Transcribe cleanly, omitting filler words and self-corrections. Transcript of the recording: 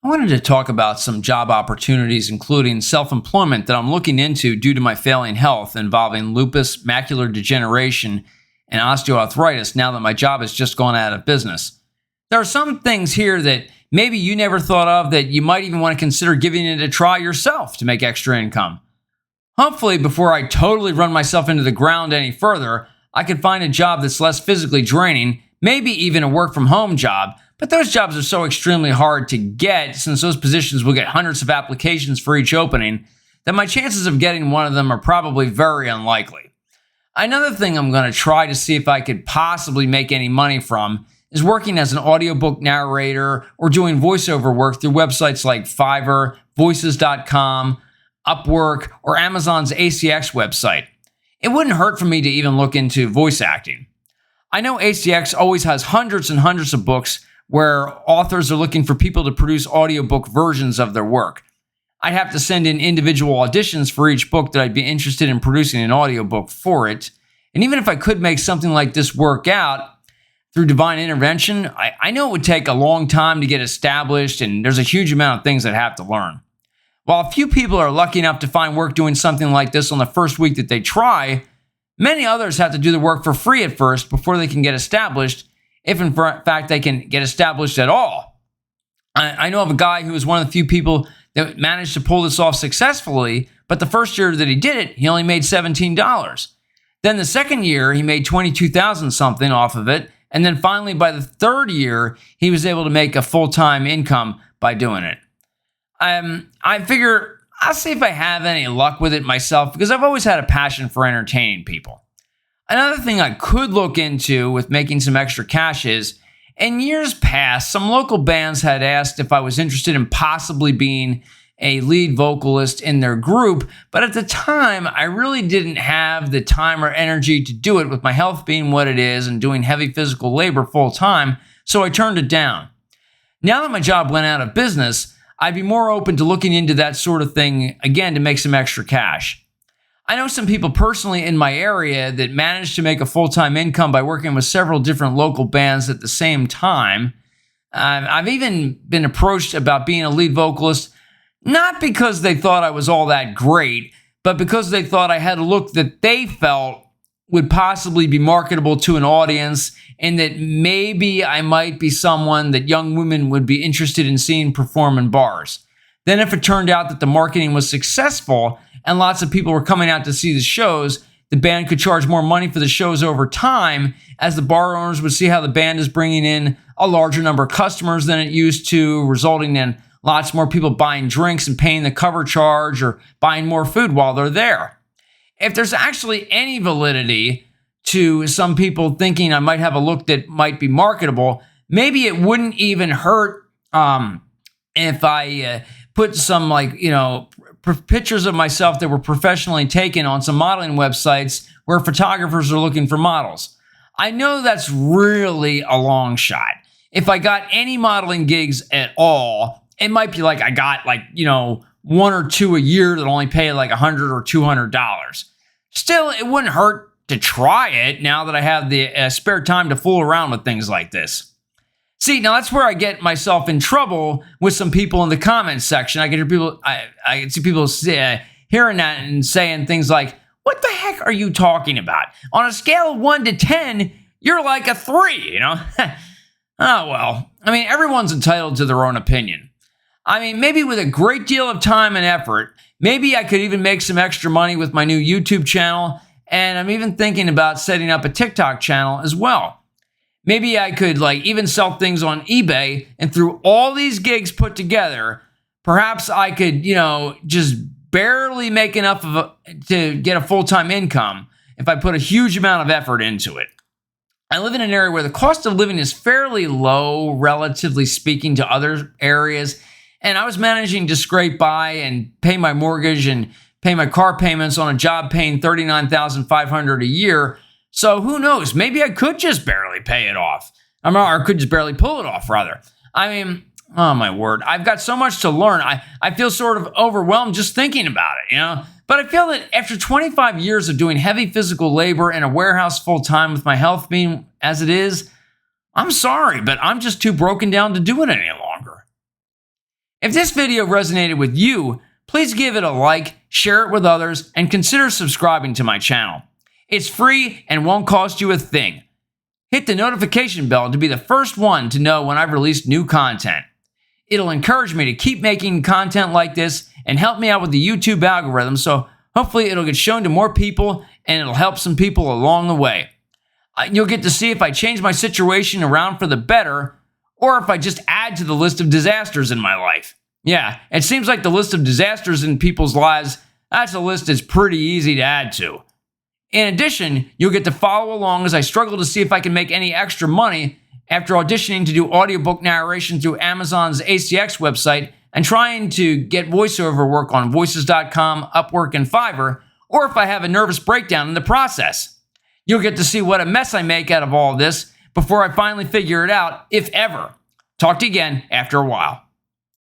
I wanted to talk about some job opportunities, including self-employment, that I'm looking into due to my failing health involving lupus, macular degeneration, and osteoarthritis now that my job has just gone out of business. There are some things here that maybe you never thought of that you might even want to consider giving it a try yourself to make extra income. Hopefully, before I totally run myself into the ground any further, I could find a job that's less physically draining, maybe even a work-from-home job. But those jobs are so extremely hard to get, since those positions will get hundreds of applications for each opening, that my chances of getting one of them are probably very unlikely. Another thing I'm going to try to see if I could possibly make any money from is working as an audiobook narrator or doing voiceover work through websites like Fiverr, Voices.com, Upwork, or Amazon's ACX website. It wouldn't hurt for me to even look into voice acting. I know ACX always has hundreds and hundreds of books where authors are looking for people to produce audiobook versions of their work. I'd have to send in individual auditions for each book that I'd be interested in producing an audiobook for it. And even if I could make something like this work out through divine intervention, I know it would take a long time to get established, and there's a huge amount of things I'd have to learn. While a few people are lucky enough to find work doing something like this on the first week that they try, many others have to do the work for free at first before they can get established, if in fact they can get established at all. I know of a guy who was one of the few people that managed to pull this off successfully, but the first year that he did it, he only made $17. Then the second year, he made $22,000 something off of it, and then finally by the third year, he was able to make a full-time income by doing it. I figure I'll see if I have any luck with it myself, because I've always had a passion for entertaining people. Another thing I could look into with making some extra cash is, in years past, some local bands had asked if I was interested in possibly being a lead vocalist in their group, but at the time, I really didn't have the time or energy to do it, with my health being what it is and doing heavy physical labor full time, so I turned it down. Now that my job went out of business, I'd be more open to looking into that sort of thing again to make some extra cash. I know some people personally in my area that managed to make a full-time income by working with several different local bands at the same time. I've even been approached about being a lead vocalist, not because they thought I was all that great, but because they thought I had a look that they felt would possibly be marketable to an audience, and that maybe I might be someone that young women would be interested in seeing perform in bars. Then if it turned out that the marketing was successful and lots of people were coming out to see the shows, the band could charge more money for the shows over time, as the bar owners would see how the band is bringing in a larger number of customers than it used to, resulting in lots more people buying drinks and paying the cover charge or buying more food while they're there. If there's actually any validity to some people thinking I might have a look that might be marketable, maybe it wouldn't even hurt if I put some pictures of myself that were professionally taken on some modeling websites where photographers are looking for models. I know that's really a long shot. If I got any modeling gigs at all, it might be like I got one or two a year that only pay like $100 or $200. Still, it wouldn't hurt to try it now that I have the spare time to fool around with things like this. See, now that's where I get myself in trouble with some people in the comments section. I can see people hearing that and saying things like, "What the heck are you talking about? On a scale of 1 to 10, you're like a 3, Oh, well. Everyone's entitled to their own opinion. Maybe with a great deal of time and effort, maybe I could even make some extra money with my new YouTube channel, and I'm even thinking about setting up a TikTok channel as well. Maybe I could even sell things on eBay, and through all these gigs put together, perhaps I could, just barely make enough to get a full-time income if I put a huge amount of effort into it. I live in an area where the cost of living is fairly low, relatively speaking, to other areas, and I was managing to scrape by and pay my mortgage and pay my car payments on a job paying $39,500 a year. So who knows? Maybe I could just barely pay it off. Or could just barely pull it off, rather. Oh my word. I've got so much to learn. I feel sort of overwhelmed just thinking about it, But I feel that after 25 years of doing heavy physical labor in a warehouse full time, with my health being as it is, I'm sorry, but I'm just too broken down to do it any longer. If this video resonated with you, please give it a like, share it with others, and consider subscribing to my channel. It's free and won't cost you a thing. Hit the notification bell to be the first one to know when I've released new content. It'll encourage me to keep making content like this and help me out with the YouTube algorithm, so hopefully it'll get shown to more people and it'll help some people along the way. You'll get to see if I change my situation around for the better or if I just add to the list of disasters in my life. Yeah, it seems like the list of disasters in people's lives, that's a list that's pretty easy to add to. In addition, you'll get to follow along as I struggle to see if I can make any extra money after auditioning to do audiobook narration through Amazon's ACX website and trying to get voiceover work on voices.com, Upwork, and Fiverr, or if I have a nervous breakdown in the process. You'll get to see what a mess I make out of all this before I finally figure it out, if ever. Talk to you again after a while.